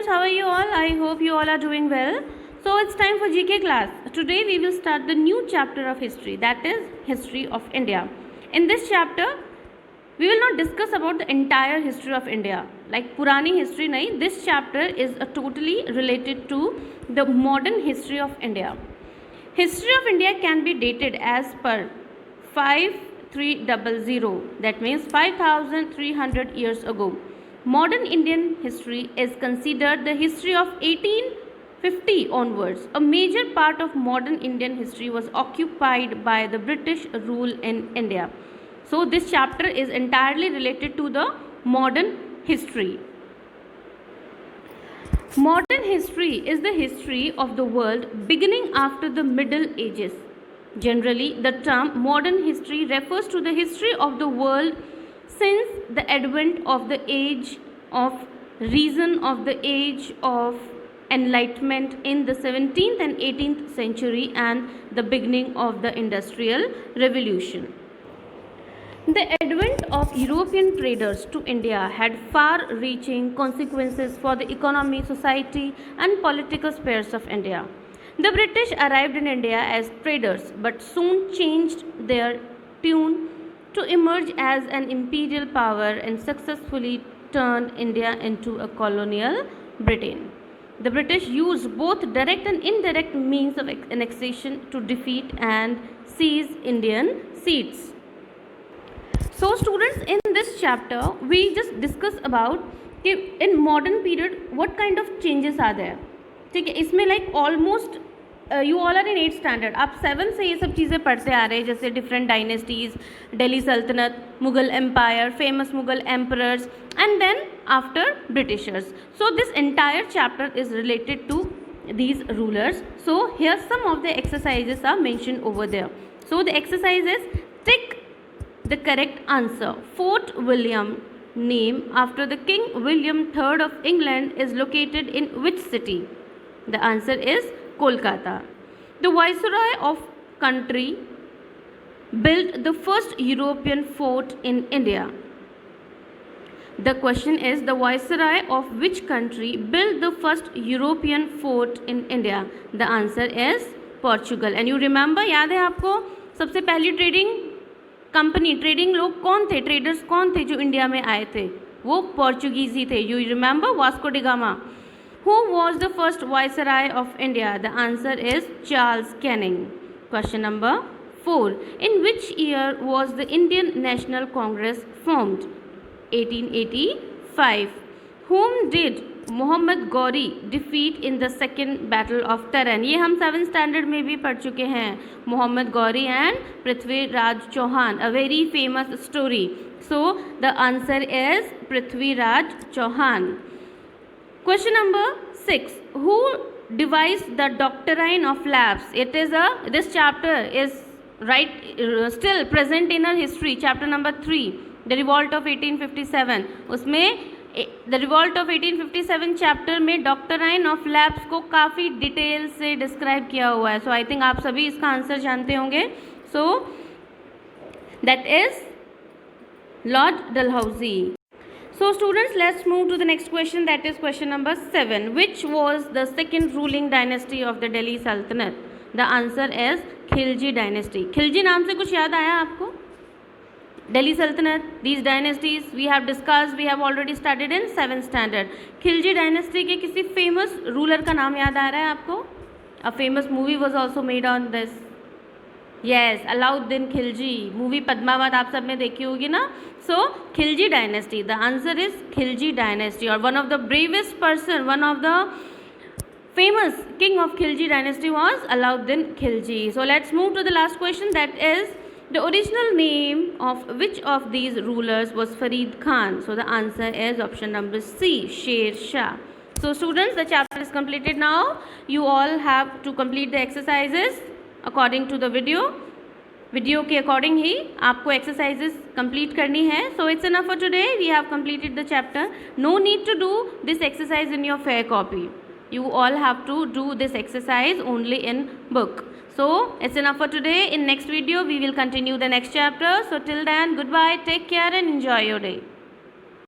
students, how are you all? I hope you all are doing well. So it's time for GK class. Today we will start the new chapter of history, that is History of India. In this chapter, we will not discuss about the entire history of India. Like Purani history nahi, this chapter is totally related to the modern history of India. History of India can be dated as per 5300, that means 5300 years ago. Modern Indian history is considered the history of 1850 onwards. A major part of modern Indian history was occupied by the British rule in India. So this chapter is entirely related to the modern history. Modern history is the history of the world beginning after the Middle Ages. Generally, the term modern history refers to the history of the world since the advent of the age of reason, of the age of enlightenment in the 17th and 18th century and the beginning of the Industrial Revolution. The advent of European traders to India had far-reaching consequences for the economy, society and political spheres of India. The British arrived in India as traders but soon changed their tune to emerge as an imperial power and successfully turned India into a colonial Britain. The British used both direct and indirect means of annexation to defeat and seize Indian seats. So students, in this chapter we just discuss about in modern period what kind of changes are there. ठीक है, इसमें like almost you all are in 8th standard, आप 7 से ये सब चीज़ें पढ़ते आ रहे हैं, जैसे different dynasties, Delhi Sultanate, Mughal Empire, famous Mughal emperors, and then after Britishers. So this entire chapter is related to these rulers. So here some of the exercises are mentioned over there. So the exercise is tick the correct answer. Fort William, name after the King William III of England, is located in which city? The answer is Kolkata. The Viceroy of country built the first European fort in India. The question is, the Viceroy of which country built the first European fort in India? The answer is Portugal. And you remember, याद है आपको सबसे पहली trading लोग कौन थे, traders कौन थे जो इंडिया में आए थे? वो पोर्चुगीज ही थे. You remember Vasco D gamma. Who was the first Viceroy of India? The answer is Charles Canning. Question number 4. In which year was the Indian National Congress formed? 1885. Whom did Muhammad Ghori defeat in the second battle of Taran? ये हम 7th standard में भी पढ़ चुके हैं. Muhammad Ghori and Prithviraj Chauhan, a very famous story. So the answer is Prithviraj Chauhan. Question number 6. Who devised the doctrine of lapse? This chapter is still present in our history. Chapter number 3, the revolt of 1857. उसमें the revolt of 1857 chapter में doctrine of lapse को काफ़ी detail से describe किया हुआ है. So I think आप सभी इसका आंसर जानते होंगे. So that is Lord Dalhousie. So students, let's move to the next question, that is question number 7. Which was the second ruling dynasty of the Delhi Sultanate? The answer is Khilji dynasty. Khilji नाम से कुछ याद आया आपको? Delhi Sultanate, these dynasties we have discussed, we have already studied in 7th standard. Khilji dynasty के किसी famous ruler का नाम याद आ रहा है आपको? A famous movie was also made on this. Yes, Alauddin Khilji. Movie Padmavat आप सब ने देखी होगी ना? So Khilji dynasty. The answer is Khilji dynasty. Or one of the bravest person, one of the famous king of Khilji dynasty was Alauddin Khilji. So let's move to the last question, that is the original name of which of these rulers was Farid Khan? So the answer is option number C, Sher Shah. So students, the chapter is completed now. You all have to complete the exercises according to the video के according ही आपको exercises complete करनी है. So it's enough for today. We have completed the chapter. No need to do this exercise in your fair copy. You all have to do this exercise only in book. So it's enough for today. In next video we will continue the next chapter. So till then, goodbye, take care and enjoy your day.